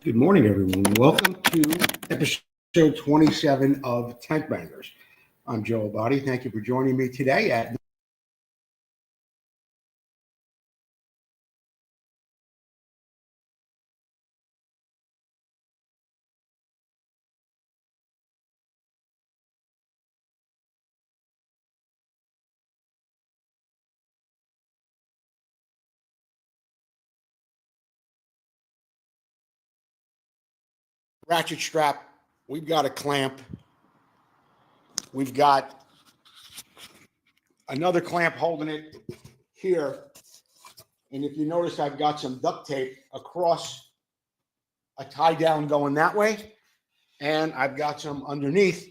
Good morning, everyone. Welcome to episode 27 of Tank Bangers. I'm Joe Abbate. Thank you for joining me today at ratchet strap. We've got a clamp. We've got another clamp holding it here. And if you notice, I've got some duct tape across a tie down going that way. And I've got some underneath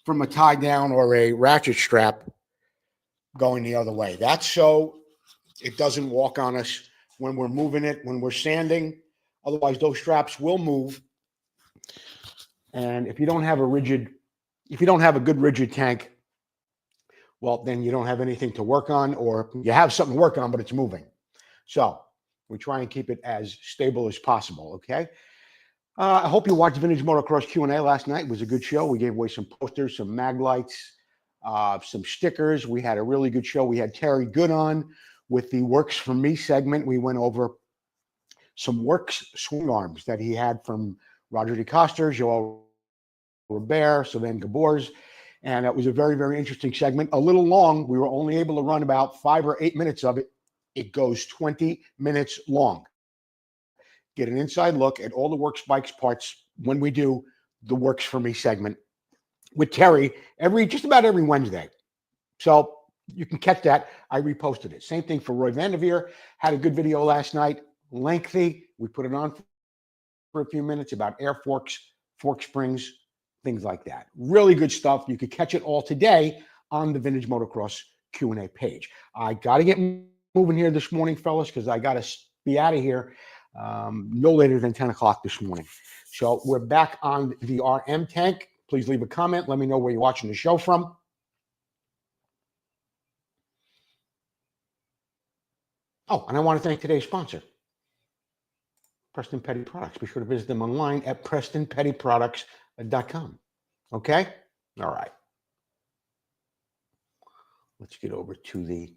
from a tie down or a ratchet strap going the other way. That's so it doesn't walk on us when we're moving it, when we're sanding. Otherwise, those straps will move. And if you don't have a good rigid tank, well, then you don't have anything to work on, or you have something to work on, but it's moving. So we try and keep it as stable as possible, okay? I hope you watched Vintage Motocross Q&A last night. It was a good show. We gave away some posters, some mag lights, some stickers. We had a really good show. We had Terry Good on with the Works For Me segment. We went over some Works swing arms that he had from Roger DeCoster, Joe Abbate, Sylvain Gabor's, and it was a very, very interesting segment. A little long. We were only able to run about 5 or 8 minutes of it. It goes 20 minutes long. Get an inside look at all the Works Bikes parts when we do the Works For Me segment with Terry just about every Wednesday. So you can catch that. I reposted it. Same thing for Roy Vanderveer. Had a good video last night. Lengthy. We put it on for a few minutes about air forks, fork springs, things like that. Really good stuff. You could catch it all today on the Vintage Motocross Q&A page. I got to get moving here this morning, fellas, because I got to be out of here no later than 10 o'clock this morning. So we're back on the RM tank. Please leave a comment. Let me know where you're watching the show from. Oh, and I want to thank today's sponsor, Preston Petty Products. Be sure to visit them online at PrestonPettyProducts.com. Okay? All right. Let's get over to the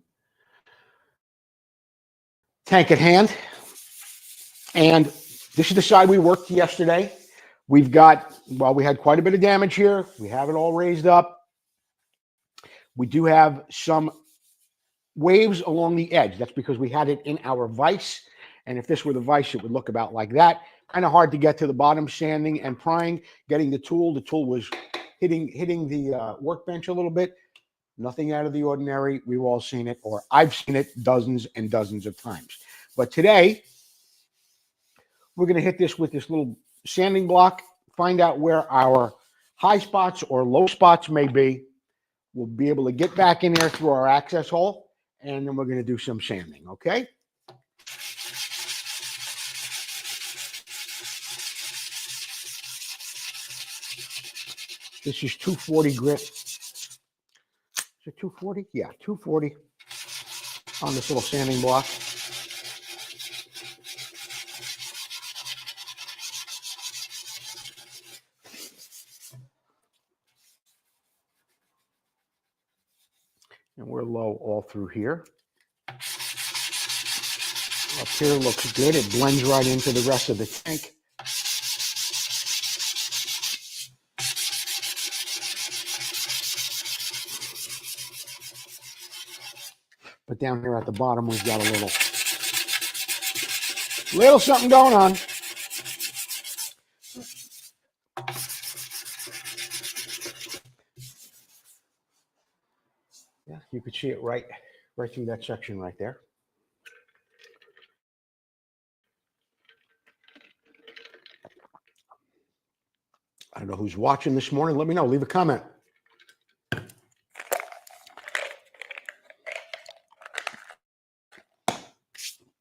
tank at hand. And this is the side we worked yesterday. We had quite a bit of damage here. We have it all raised up. We do have some waves along the edge. That's because we had it in our vise. And if this were the vise, it would look about like that. Kind of hard to get to the bottom, sanding and prying, getting the tool. The tool was hitting the workbench a little bit. Nothing out of the ordinary. We've all seen it, or I've seen it dozens and dozens of times. But today, we're going to hit this with this little sanding block, find out where our high spots or low spots may be. We'll be able to get back in there through our access hole, and then we're going to do some sanding, okay? This is 240 grit. Is it 240? Yeah, 240 on this little sanding block. And we're low all through here. Up here looks good. It blends right into the rest of the tank. But down here at the bottom, we've got a little something going on. Yeah, you could see it right through that section right there. I don't know who's watching this morning. Let me know. Leave a comment.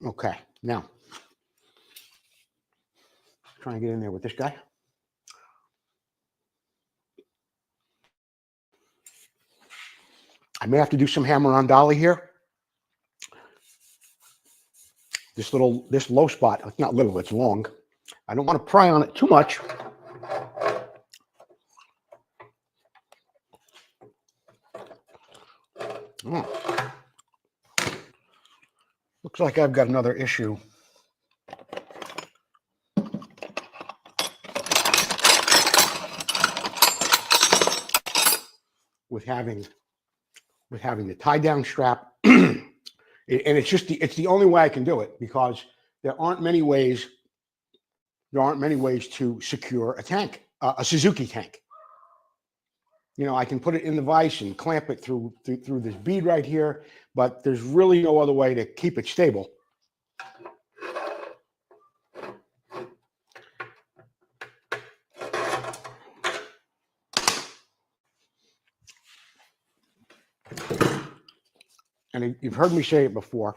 Okay, now, try and get in there with this guy. I may have to do some hammer on dolly here. This low spot, it's not little, it's long. I don't want to pry on it too much. Oh. Looks like I've got another issue. With having the tie down strap, and it's the only way I can do it, because there aren't many ways to secure a tank, a Suzuki tank. You know, I can put it in the vise and clamp it through this bead right here, but there's really no other way to keep it stable. And you've heard me say it before,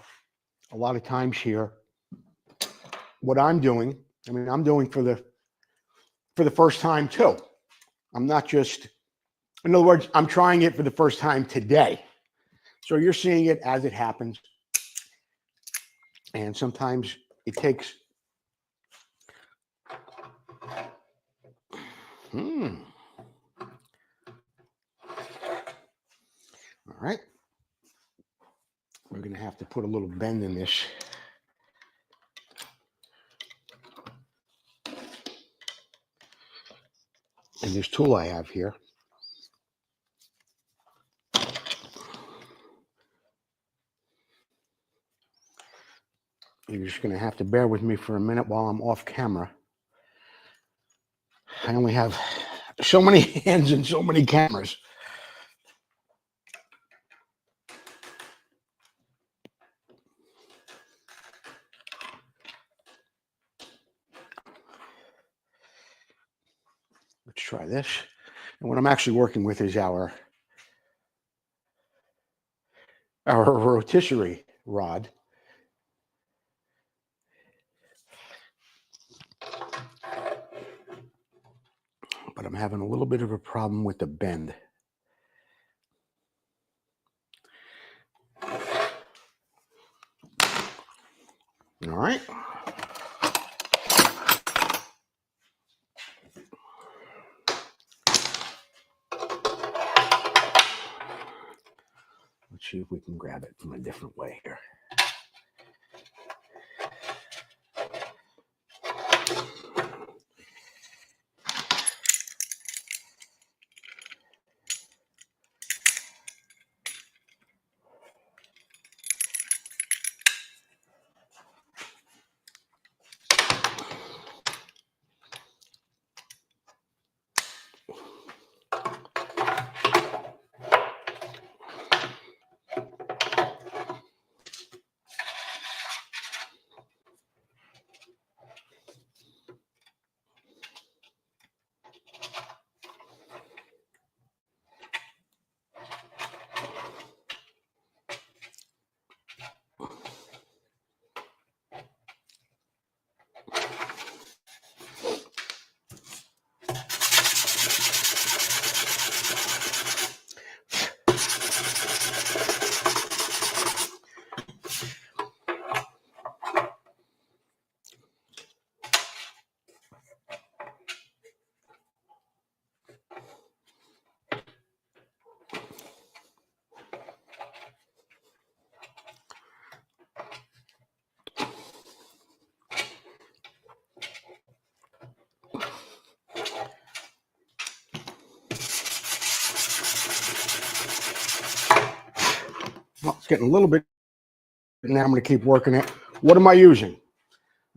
a lot of times here, what I'm doing, I mean, I'm doing for the first time too. I'm not just, in other words, I'm trying it for the first time today. So you're seeing it as it happens. And sometimes it takes, all right. We're going to have to put a little bend in this. And this tool I have here. You're just going to have to bear with me for a minute while I'm off camera. I only have so many hands and so many cameras. Let's try this. And what I'm actually working with is our rotisserie rod. But I'm having a little bit of a problem with the bend. All right. Let's see if we can grab it from a different way here. Well, it's getting a little bit. Now I'm going to keep working it. What am I using?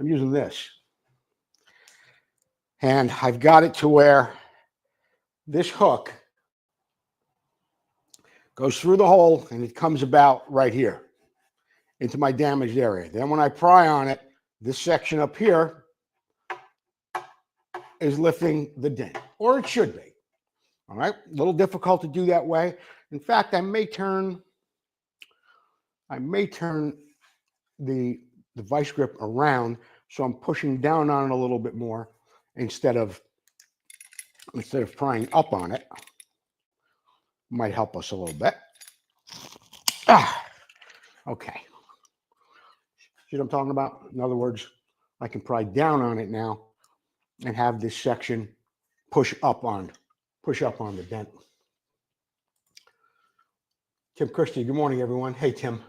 I'm using this. And I've got it to where this hook goes through the hole and it comes about right here into my damaged area. Then when I pry on it, this section up here is lifting the dent, or it should be. All right, a little difficult to do that way. In fact, I may turn the vice grip around so I'm pushing down on it a little bit more instead of prying up on it. Might help us a little bit. Okay. See what I'm talking about? In other words, I can pry down on it now and have this section push up on the dent. Tim Christie, good morning, everyone. Hey, Tim.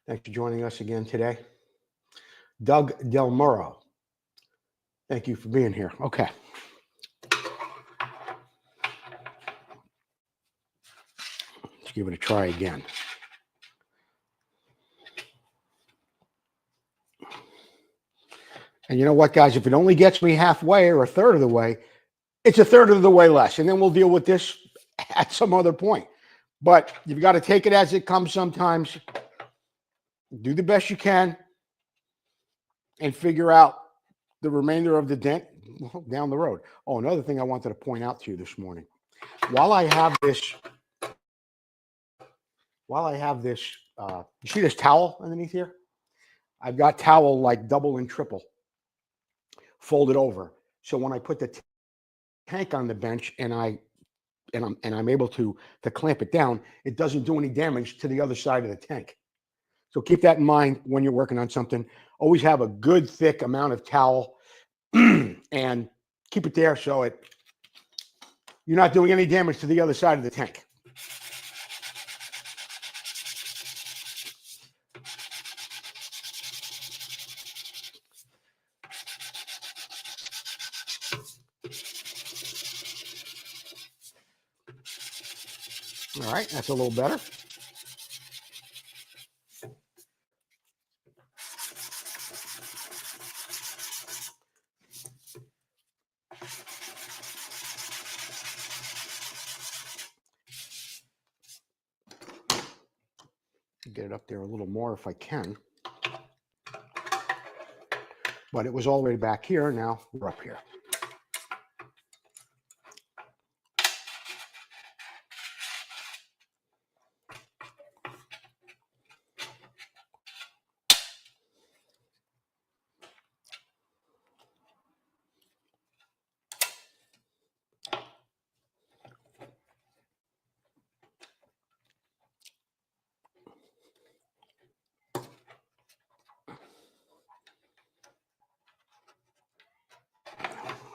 Thanks for joining us again today. Doug Del Muro, thank you for being here. Okay. Let's give it a try again. And you know what, guys? If it only gets me halfway or a third of the way, it's a third of the way less. And then we'll deal with this at some other point. But you've got to take it as it comes sometimes. Do the best you can and figure out the remainder of the dent down the road. Oh, another thing I wanted to point out to you this morning. While I have this, you see this towel underneath here? I've got towel like double and triple folded over. So when I put the tank on the bench and I'm able to clamp it down, it doesn't do any damage to the other side of the tank. So keep that in mind when you're working on something. Always have a good thick amount of towel and keep it there so you're not doing any damage to the other side of the tank. All right, that's a little better. Get it up there a little more if I can. But it was already back here. Now we're up here.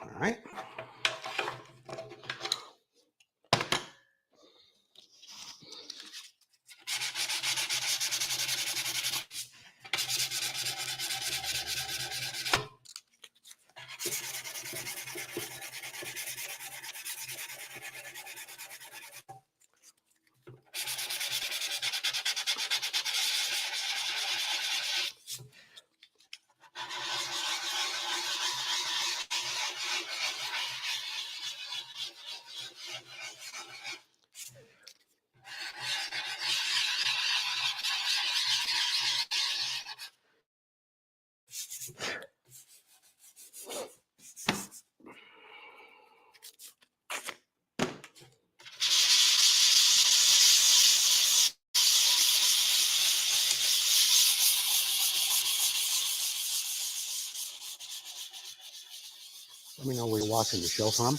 All right. Let me know where you're watching the show from.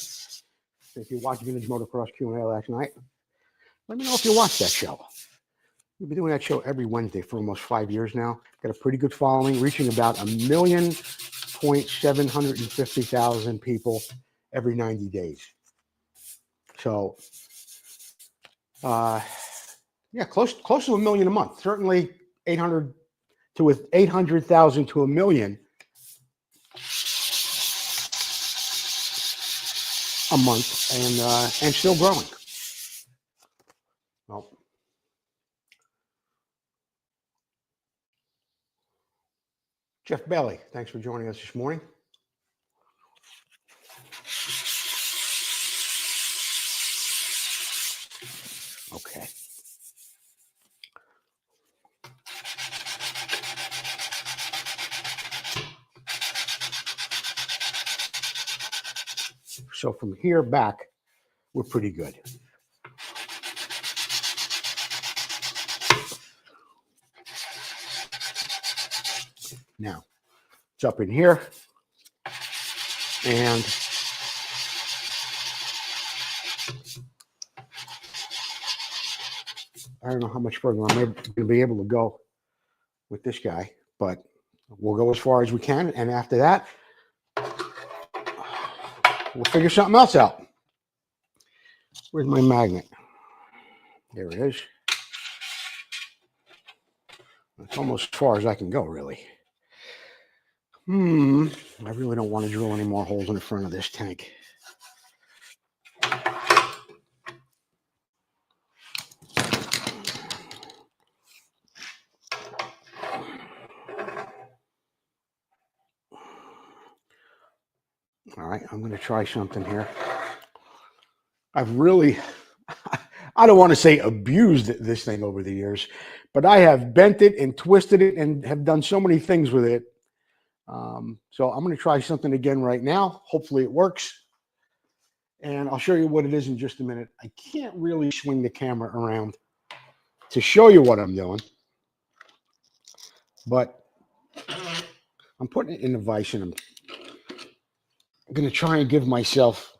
If you watched Vintage Motocross Q&A last night, let me know if you watched that show. We've been doing that show every Wednesday for almost 5 years now. Got a pretty good following, reaching about 1,750,000 people every 90 days. So, yeah, close to 1 million a month. Certainly 800,000 to 1 million a month, and still growing. Well, Jeff Bailey, thanks for joining us this morning. Okay. So from here back, we're pretty good. Now, it's up in here, and I don't know how much further I'm going to be able to go with this guy, but we'll go as far as we can, and after that, we'll figure something else out. Where's my magnet? There it is. That's almost as far as I can go, really. I really don't want to drill any more holes in the front of this tank. All right, I'm going to try something here. I've really, I don't want to say abused this thing over the years, but I have bent it and twisted it and have done so many things with it. So I'm going to try something again right now. Hopefully it works. And I'll show you what it is in just a minute. I can't really swing the camera around to show you what I'm doing, but I'm putting it in the vise and I'm going to try and give myself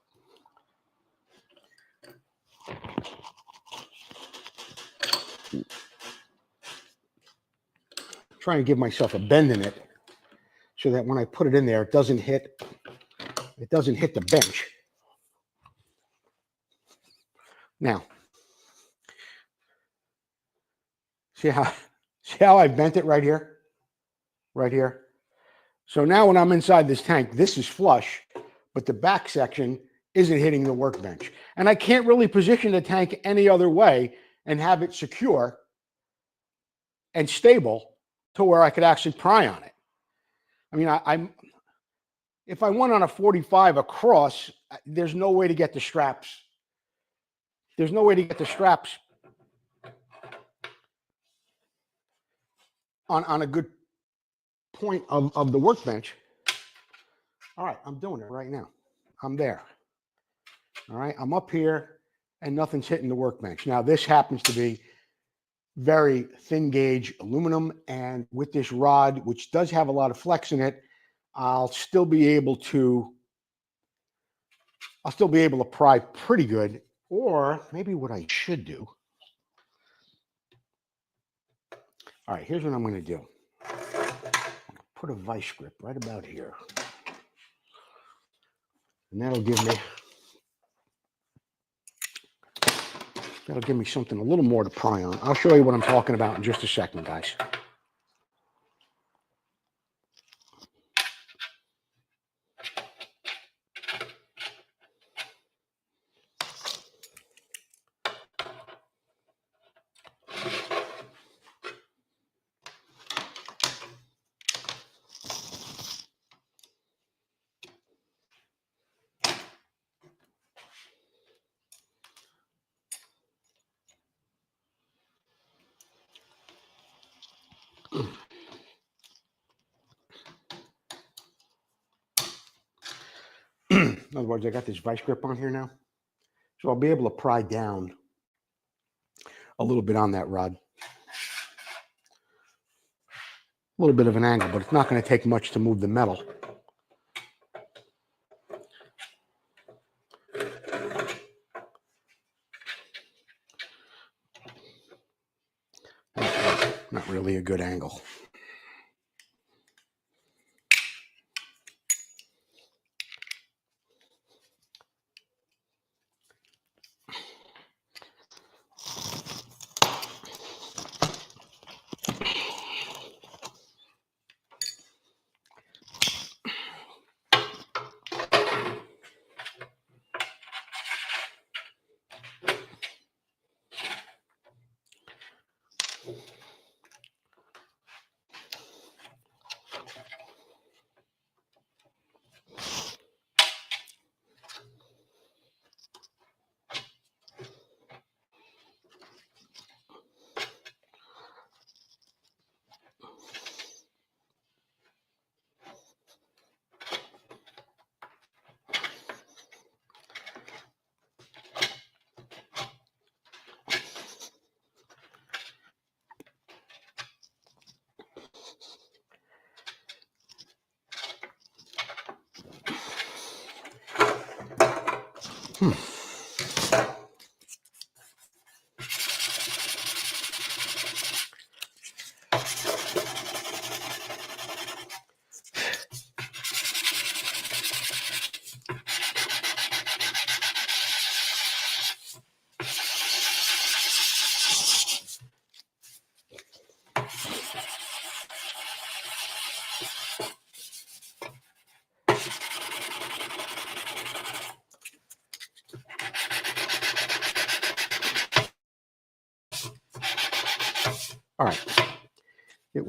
a bend in it so that when I put it in there, it doesn't hit the bench. Now, see how I bent it right here? Right here. So now when I'm inside this tank, this is flush, but the back section isn't hitting the workbench. And I can't really position the tank any other way and have it secure and stable to where I could actually pry on it. I mean, if I went on a 45 across, there's no way to get the straps. There's no way to get the straps on a good point of the workbench. All right, I'm doing it right now. I'm there. All right, I'm up here and nothing's hitting the workbench. Now, this happens to be very thin gauge aluminum, and with this rod, which does have a lot of flex in it, I'll still be able to pry pretty good. Or maybe what I should do. All right, here's what I'm going to do. Put a vice grip right about here. And that'll give me something a little more to pry on. I'll show you what I'm talking about in just a second, guys. In other words, I got this vice grip on here now. So I'll be able to pry down a little bit on that rod. A little bit of an angle, but it's not going to take much to move the metal. Not really a good angle.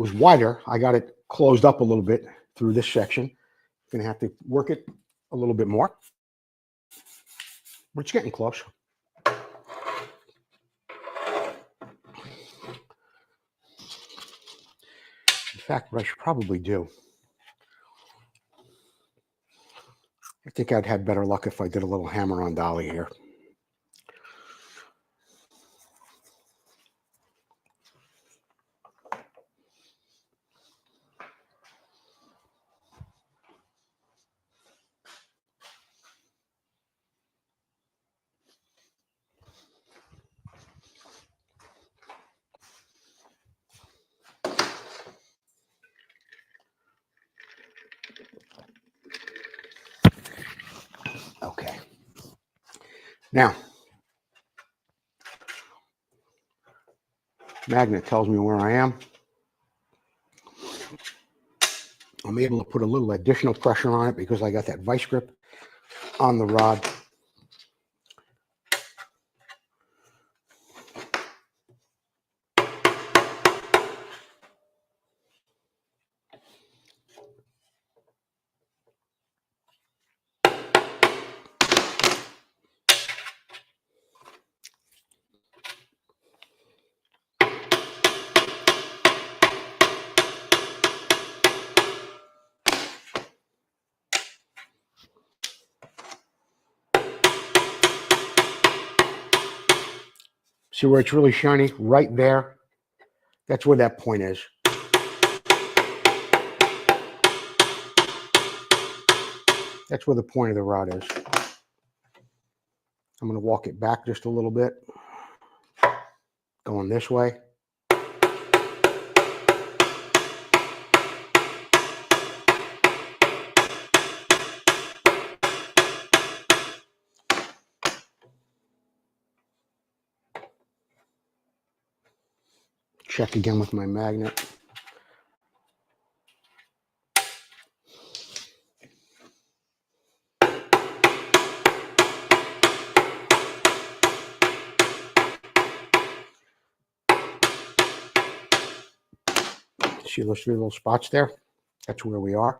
was wider, I got it closed up a little bit through this section. Going to have to work it a little bit more, but it's getting close. In fact, what I should probably do, I think I'd have better luck if I did a little hammer-on dolly here. Okay. Now, magnet tells me where I am. I'm able to put a little additional pressure on it because I got that vice grip on the rod. See where it's really shiny? Right there. That's where that point is. That's where the point of the rod is. I'm going to walk it back just a little bit. Going this way. Check again with my magnet. See those three little spots there? That's where we are.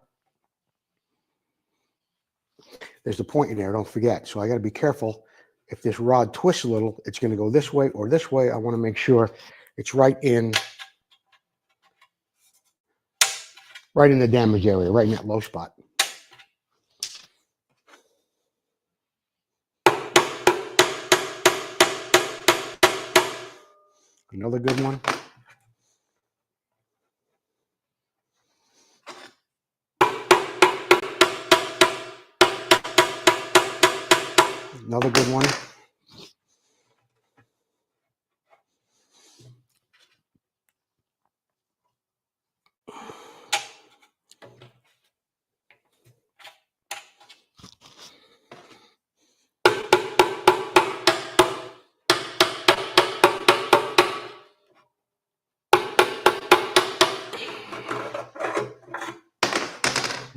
There's the point in there, don't forget. So I got to be careful. If this rod twists a little, it's going to go this way or this way. I want to make sure it's right in the damage area, right in that low spot. Another good one. Another good one.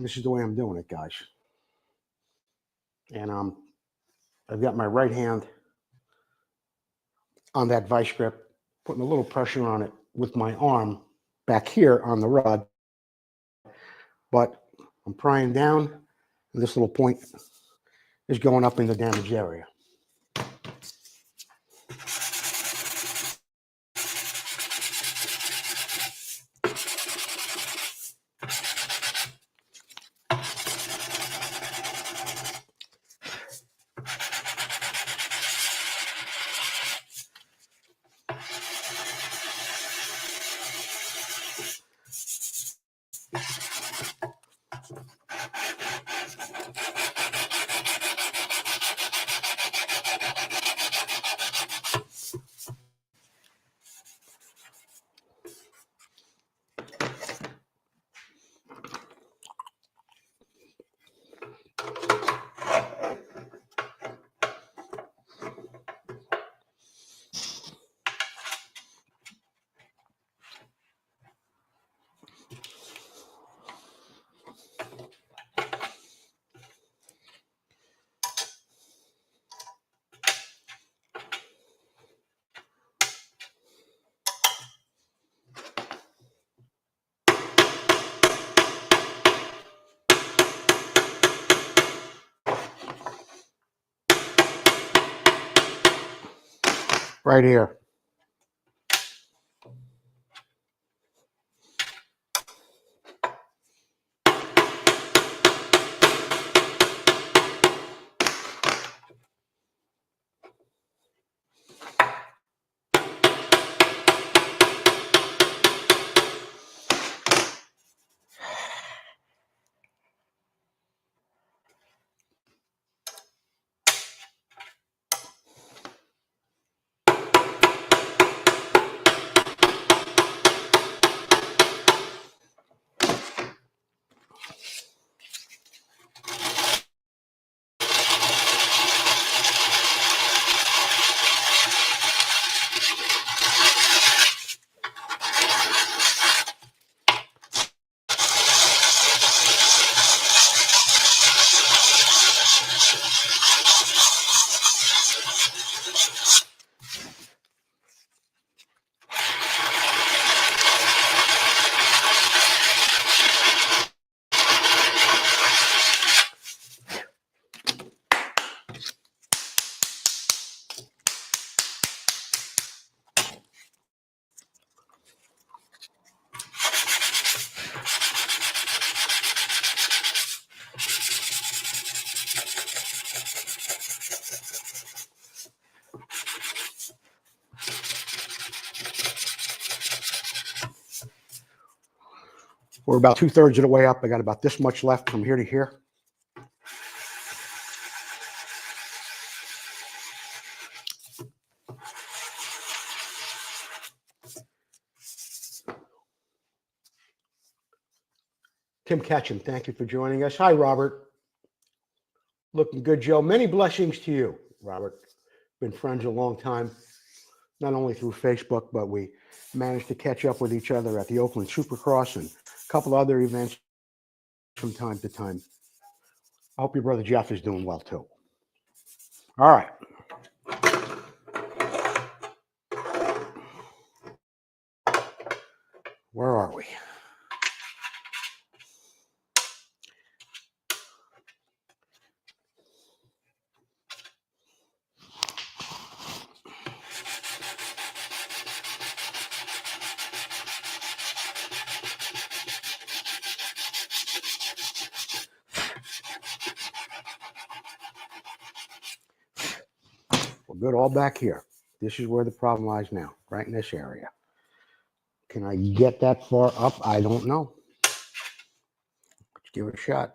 This is the way I'm doing it, guys. And I've got my right hand on that vice grip, putting a little pressure on it with my arm back here on the rod. But I'm prying down, and this little point is going up in the damaged area. right here. We're about 2/3 of the way up. I got about this much left from here to here. Tim Ketchum, thank you for joining us. Hi, Robert. Looking good, Joe. Many blessings to you, Robert. Been friends a long time, not only through Facebook, but we managed to catch up with each other at the Oakland Supercross and a couple other events from time to time. I hope your brother Jeff is doing well, too. All right. Where are we? We're good all back here. This is where the problem lies now, right in this area. Can I get that far up? I don't know. Let's give it a shot.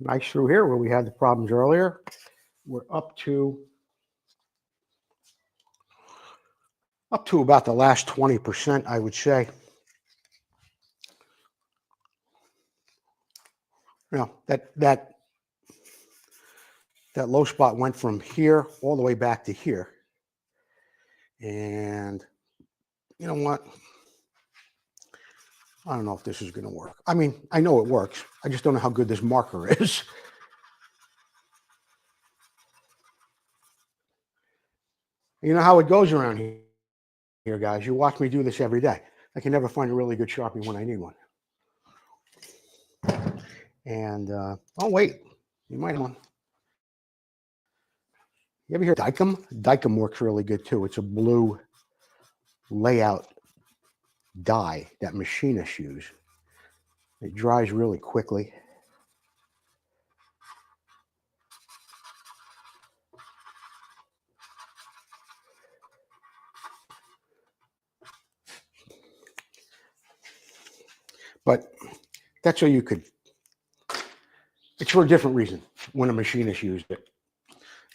Nice through here where we had the problems earlier. We're up to about the last 20%, I would say. You know, that low spot went from here all the way back to here. And you know what? I don't know if this is going to work. I mean, I know it works. I just don't know how good this marker is. You know how it goes around here, guys. You watch me do this every day. I can never find a really good Sharpie when I need one. And, oh, wait. You might have one. You ever hear Dykem? Dykem works really good, too. It's a blue layout dye that machinists use. It dries really quickly. But that's so you could, it's for a different reason when a machinist used it.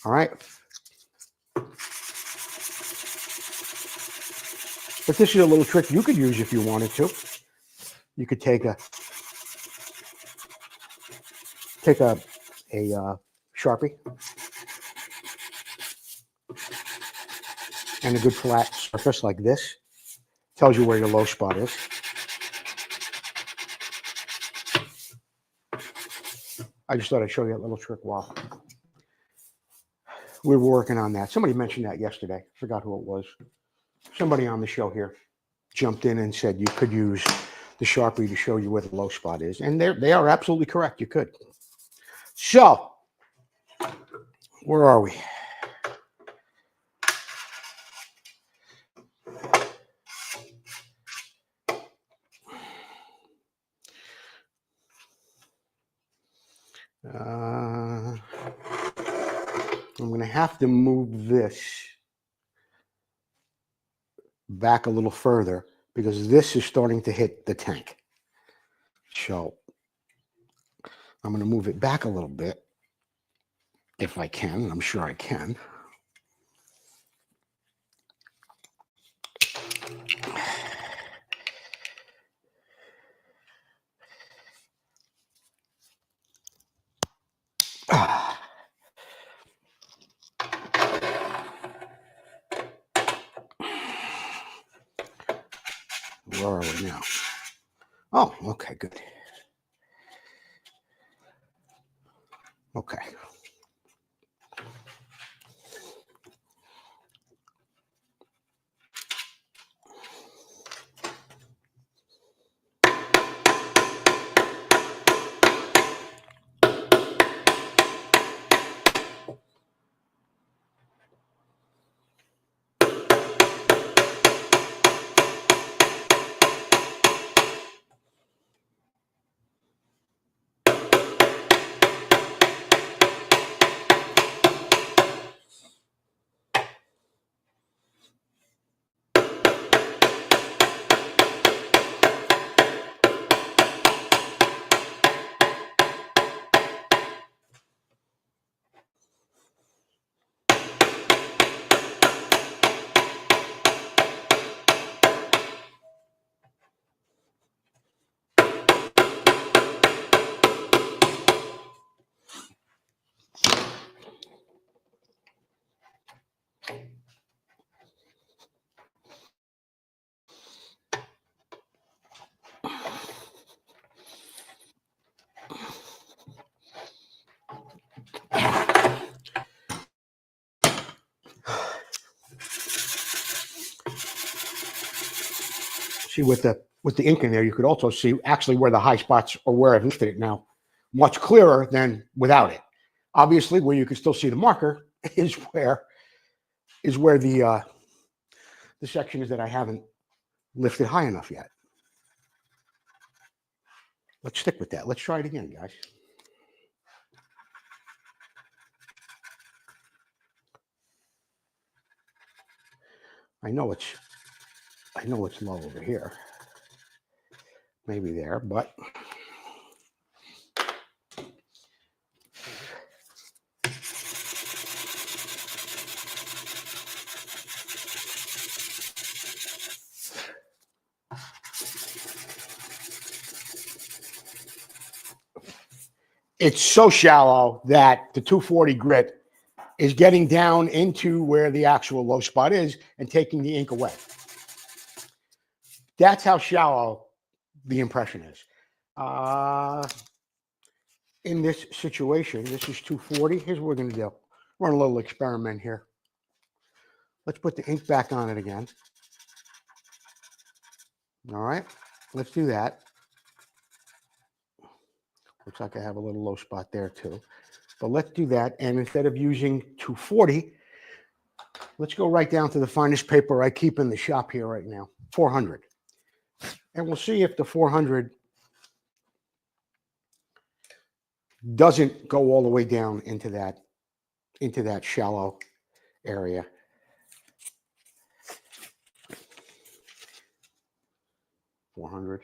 All right. But this is a little trick you could use if you wanted to. You could take a Sharpie and a good flat surface like this. Tells you where your low spot is. I just thought I'd show you that little trick while we were working on that. Somebody mentioned that yesterday. I forgot who it was. Somebody on the show here jumped in and said you could use the Sharpie to show you where the low spot is. And they are absolutely correct. You could. So, where are we? I'm going to have to move this back a little further because this is starting to hit the tank. So I'm going to move it back a little bit if I can. I'm sure I can. Where are we now? Oh, okay, good. Okay. See, with the ink in there, you could also see actually where the high spots or where I've lifted it now, much clearer than without it. Obviously, where you can still see the marker is where the section is that I haven't lifted high enough yet. Let's stick with that. Let's try it again, guys. I know it's low over here. Maybe there, but it's so shallow that the 240 grit is getting down into where the actual low spot is and taking the ink away. That's how shallow the impression is. In this situation, this is 240. Here's what we're going to do. Run a little experiment here. Let's put the ink back on it again. All right, let's do that. Looks like I have a little low spot there too. But let's do that. And instead of using 240, let's go right down to the finest paper I keep in the shop here right now, 400. And we'll see if the 400 doesn't go all the way down into that shallow area. $400.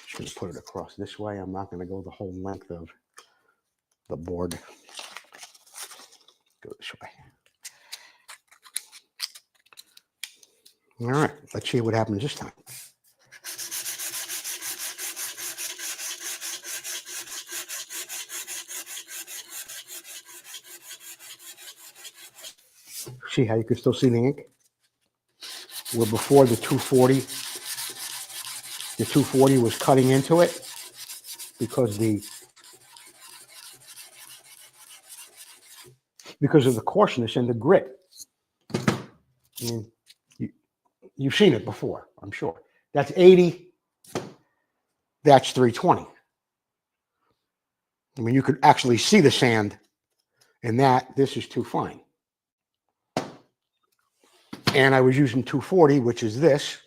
Just going to put it across this way. I'm not going to go the whole length of the board. Go this way. All right, let's see what happens this time. See how you can still see the ink? Where before the 240 was cutting into it because of the coarseness and the grit. I mean, you've seen it before, I'm sure. That's 80. That's 320. I mean, you could actually see the sand in that. This is too fine. And I was using 240, which is this.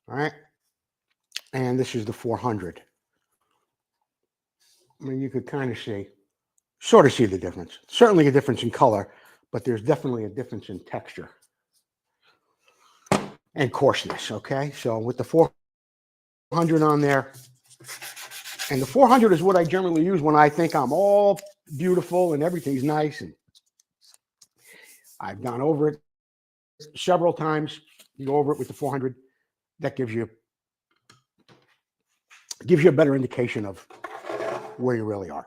All right. And this is the 400. I mean, you could kind of sort of see the difference. Certainly a difference in color, but there's definitely a difference in texture and coarseness. Okay. So with the 400 on there, and the 400 is what I generally use when I think I'm all beautiful and everything's nice. And I've gone over it several times. You go over it with the 400. That gives you a better indication of where you really are.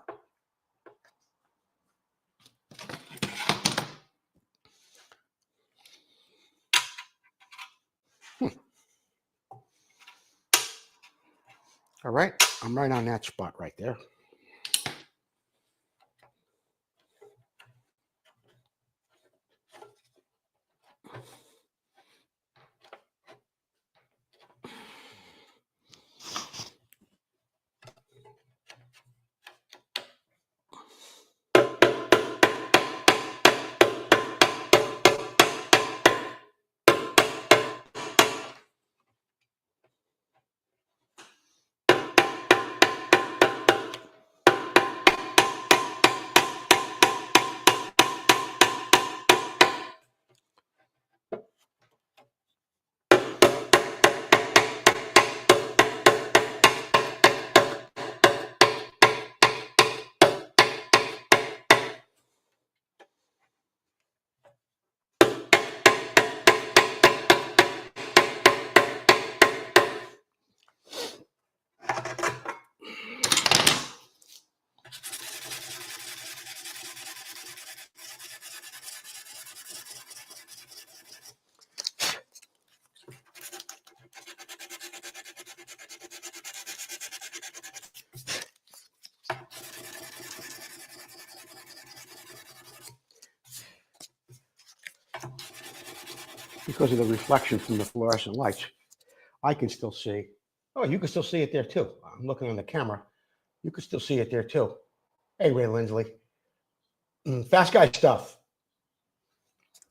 All right, I'm right on that spot right there. Because of the reflection from the fluorescent lights, I can still see. Oh, you can still see it there too. I'm looking on the camera. You can still see it there too. Hey, Ray Lindsley. Fast Guy Stuff.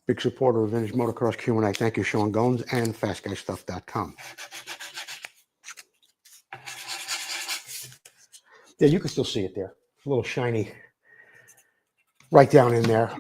Big supporter of Vintage Motocross Q&A. Thank you, Sean Goins and FastGuyStuff.com. Yeah, you can still see it there. It's a little shiny right down in there.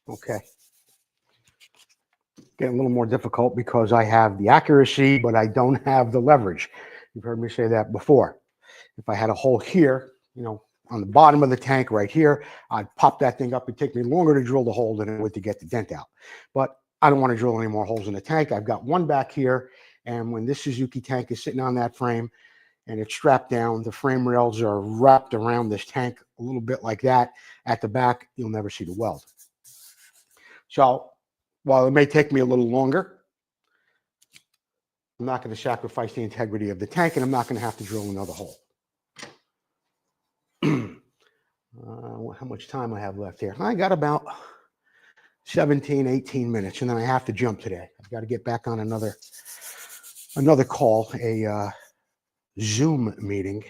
Okay. Getting a little more difficult because I have the accuracy, but I don't have the leverage. You've heard me say that before. If I had a hole here, on the bottom of the tank right here, I'd pop that thing up. It'd take me longer to drill the hole than it would to get the dent out. But I don't want to drill any more holes in the tank. I've got one back here. And when this Suzuki tank is sitting on that frame and it's strapped down, the frame rails are wrapped around this tank a little bit like that. At the back, you'll never see the weld. So while it may take me a little longer, I'm not going to sacrifice the integrity of the tank, and I'm not going to have to drill another hole. How much time I have left here? I got about 17, 18 minutes, and then I have to jump today. I've got to get back on another call, a Zoom meeting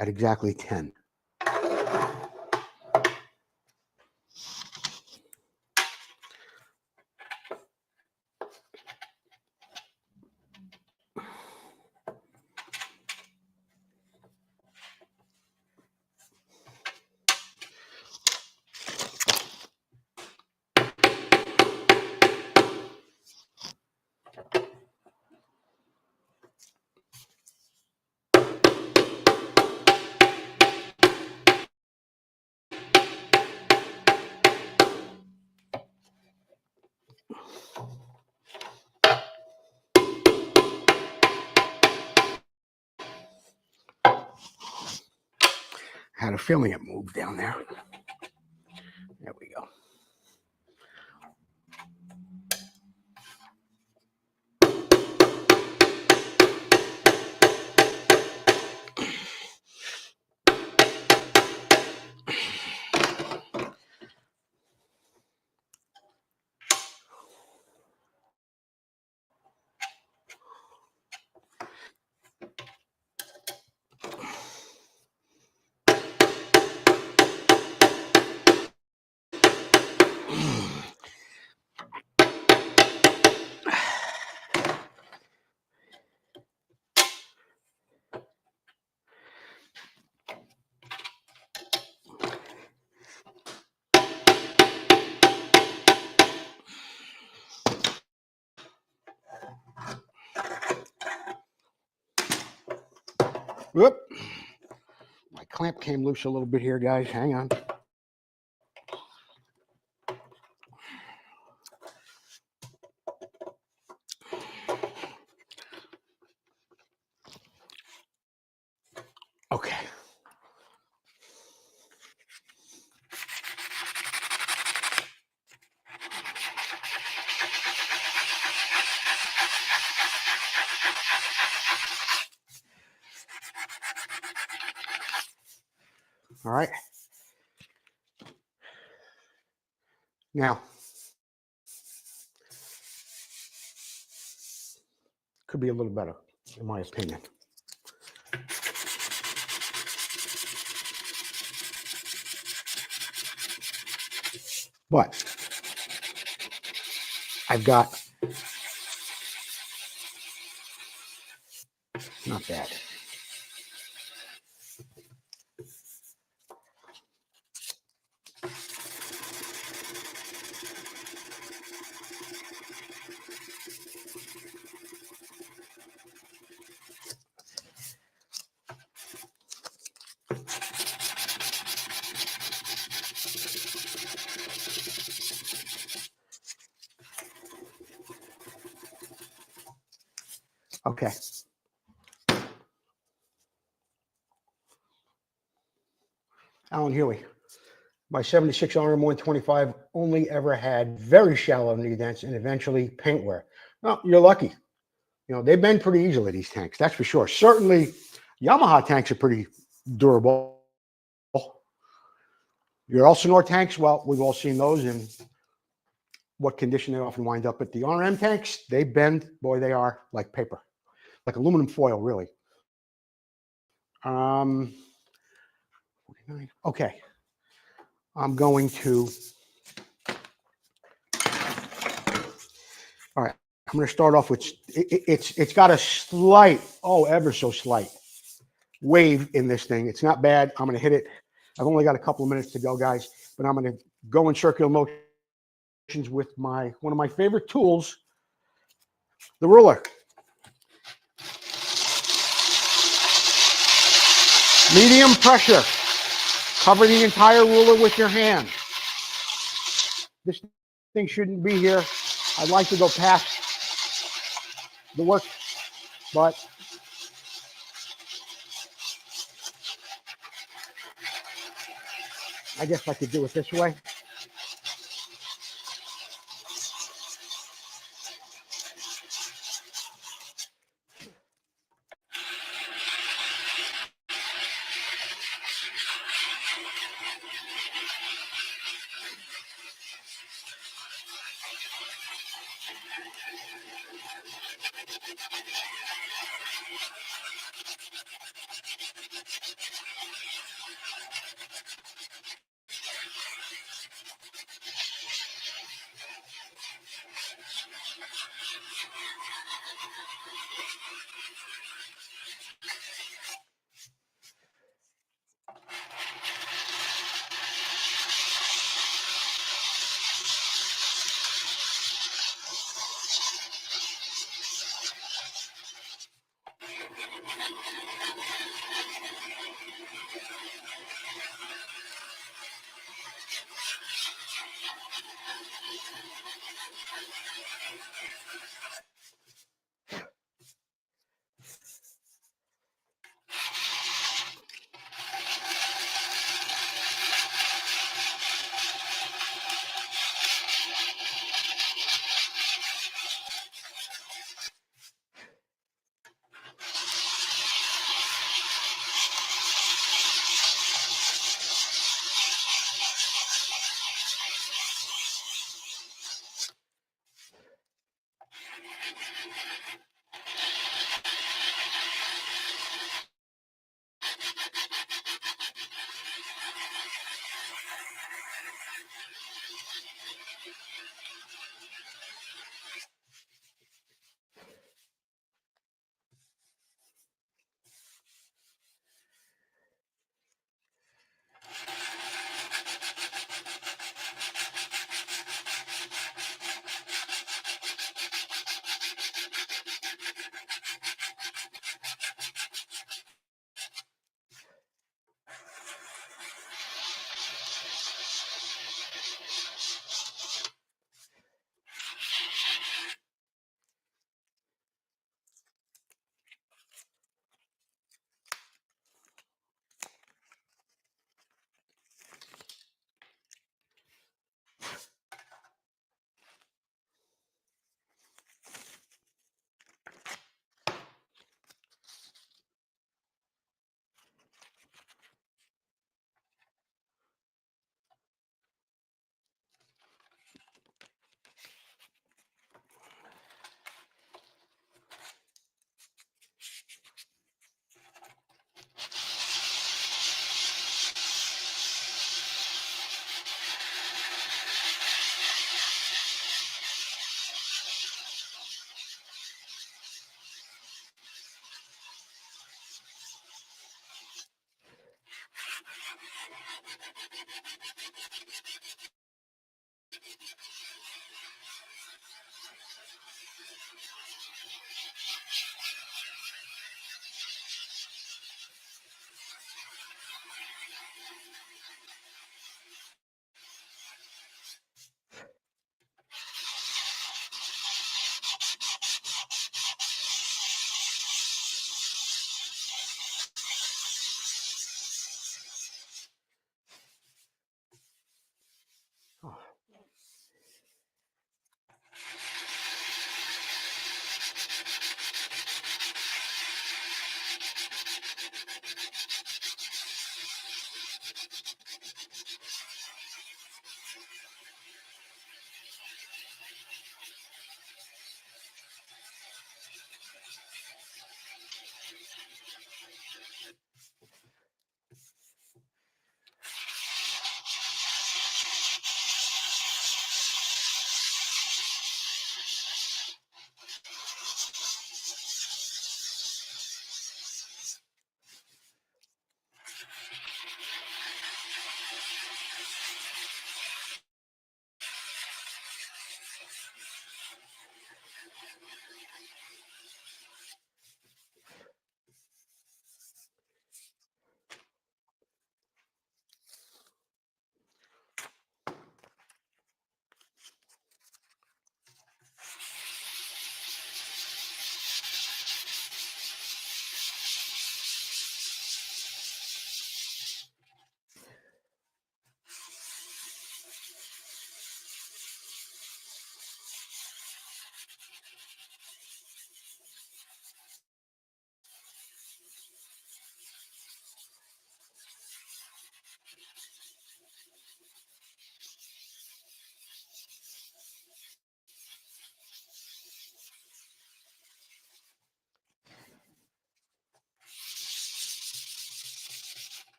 at exactly 10. I had a feeling it moved down there. There we go. Whoop. My clamp came loose a little bit here, guys. Hang on. Okay. All right. Now, could be a little better, in my opinion. But I've got not bad. Okay. Alan Huey. My 76 RM125 only ever had very shallow knee dents and eventually paint wear. Well, you're lucky. You know, they bend pretty easily, these tanks, that's for sure. Certainly, Yamaha tanks are pretty durable. Your Elsinore tanks, well, we've all seen those and what condition they often wind up. But the RM tanks, they bend. Boy, they are like paper, like aluminum foil, really. 49. Okay. I'm going to, all right, I'm going to start off with, it's got a slight, ever so slight wave in this thing. It's not bad. I'm going to hit it. I've only got a couple of minutes to go, guys, but I'm going to go in circular motions with one of my favorite tools, the ruler. Medium pressure. Cover the entire ruler with your hand. This thing shouldn't be here. I'd like to go past the work, but I guess I could do it this way.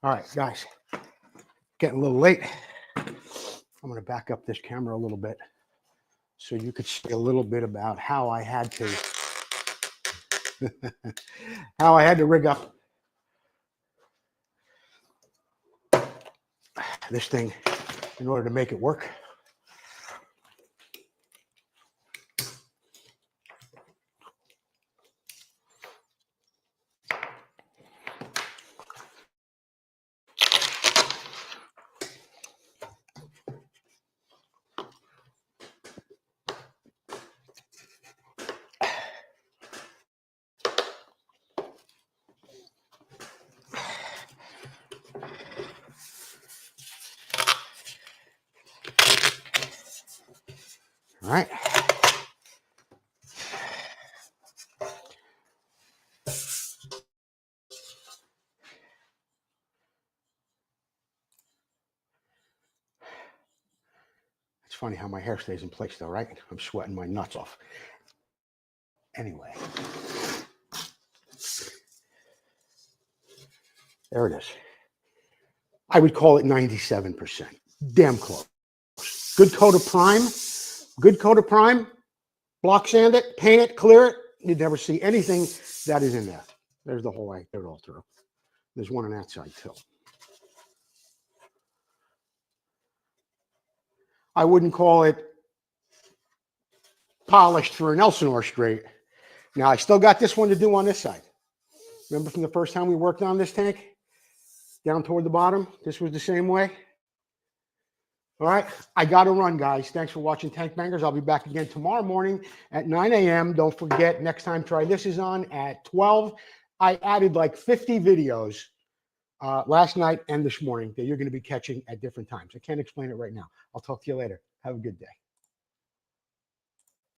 All right, guys, getting a little late. I'm going to back up this camera a little bit so you could see a little bit about how I had to rig up this thing in order to make it work. All right. It's funny how my hair stays in place though, right? I'm sweating my nuts off. Anyway. There it is. I would call it 97%. Damn close. Good coat of prime. Good coat of prime. Block sand it, paint it, clear it. You'd never see anything that is in there. There's the whole light. They're all through. There's one on that side too. I wouldn't call it polished for an Elsinore straight. Now, I still got this one to do on this side. Remember from the first time we worked on this tank? Down toward the bottom? This was the same way. All right, I got to run, guys. Thanks for watching Tank Bangers. I'll be back again tomorrow morning at 9 a.m. Don't forget, next time Try This is on at 12. I added like 50 videos last night and this morning that you're going to be catching at different times. I can't explain it right now. I'll talk to you later. Have a good day.